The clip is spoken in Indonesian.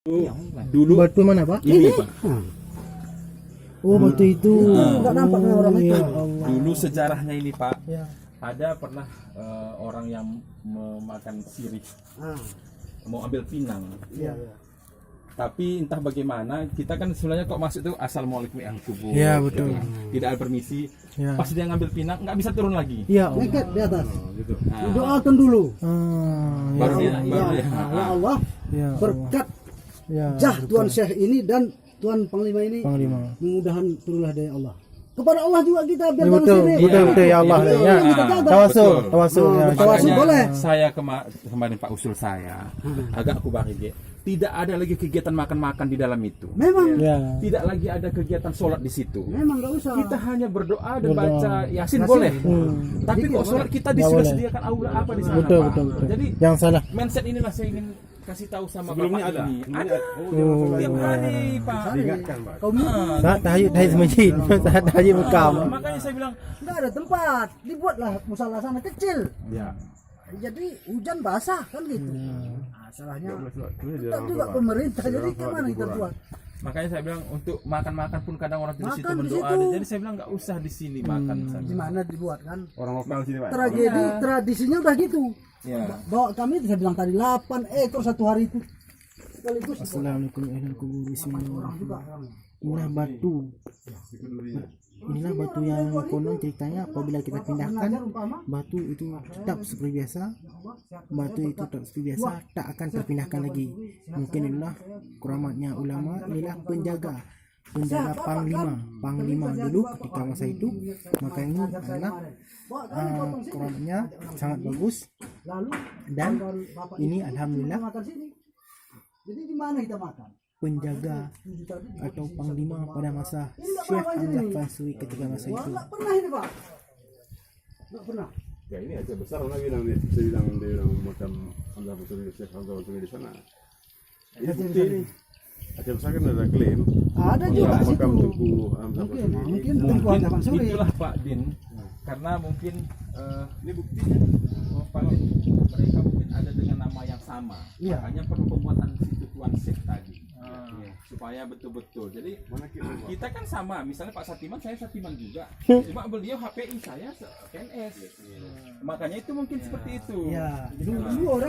Dulu Batu mana, Pak? ini Pak. Oh, batu itu. Nggak nampak dengan orang itu. Ya Allah. Dulu sejarahnya ini Pak. Ya. Ada pernah orang yang memakan sirih, mau ambil pinang. Ya. Tapi entah bagaimana, kita kan sebenarnya kok masuk itu assalamualaikum ya kubur. Ya, betul. Tidak ada permisi. Ya. Pas dia ngambil pinang nggak bisa turun lagi. Ya Allah. Nekat di atas. Gitu. Nah, Doakan dulu. Ya baru dia, Allah. baru dia. Ya Allah, Ya berkat Ya. jah Tuan Syekh ini dan Tuan Panglima ini, Panglima. mudah-mudahan turunlah dari Allah. Kepada Allah juga kita biar Ya, jangan betul, sirik. betul, betul ya Allah. Betul. Ya. Kita jaga. Tawasul, Betul. tawasul. Oh, Ya. tawasul. Makanya boleh. saya kemarin Pak usul saya agak aku bagi tidak ada lagi kegiatan makan-makan di dalam itu. Memang, Ya. Tidak lagi ada kegiatan sholat di situ. memang nggak usah. Kita hanya berdoa dan Berdoa. baca Yasin boleh. Tapi Tapi kok sholat kita Nggak sudah boleh. sediakan aula apa di sana, Betul, Pak? betul, betul. Jadi Yang salah. mindset inilah saya ingin kasih tahu sama Sebelumnya Bapak ada. ini. Sebelumnya Ada. Oh, Tiap hari, Pak. Diingatkan, Pak. Kau minta, saat tahajud tahajud masjid, saat tahajud Mekah. Makanya saya bilang, nggak ada tempat, dibuatlah musala sana kecil. ya, Jadi hujan basah kan gitu. Nah, salahnya Ini di kita dalam juga Al-Quran. pemerintah. Di Jadi dalam gimana kita Al-Quran. buat? makanya saya bilang untuk makan-makan pun kadang orang di situ Makan di berdoa. situ. Jadi saya bilang nggak usah di sini makan. Saya Di bilang. mana dibuat kan? Orang lokal sini, Pak. Tragedi, tradisinya udah gitu. Ya. Bawa kami saya bilang tadi 8 ekor satu hari itu. Sekaligus Assalamualaikum warahmatullahi wabarakatuh. orang juga orang. Inilah batu. Inilah batu yang konon ceritanya apabila kita pindahkan batu itu tetap seperti biasa. Batu itu tetap seperti biasa, tak akan terpindahkan lagi. Mungkin inilah keramatnya ulama, inilah penjaga panglima dulu ketika masa itu. Maka ini adalah keramatnya sangat bagus Lalu dan bapak ini kita alhamdulillah makan sini. Jadi di mana kita makan? penjaga atau panglima pada masa Syekh Hamzah Fansuri ketika masa Wah, itu. nggak pernah ini pak. Nggak pernah. Ya ini Aceh besar lah bilang dia bilang macam Hamzah Basri, Syekh Hamzah Basri di sana. Ini bukti ini. Aceh besar kan ada klaim. Ada juga Ya, di situ. makam Tugu Hamzah Mungkin, Basri. mungkin Tengku Hamzah Mansuri. Itulah Pak Din, karena mungkin ini buktinya Pak Din, mereka mungkin ada dengan nama yang sama. Iya. Makanya perlu pembuatan situ Tuan Syekh tadi. Supaya betul-betul. Jadi Mana kita kan sama, misalnya Pak Satiman, saya Satiman juga. Cuma beliau HPI, saya PNS. Makanya itu mungkin seperti itu. Ya, dulu orang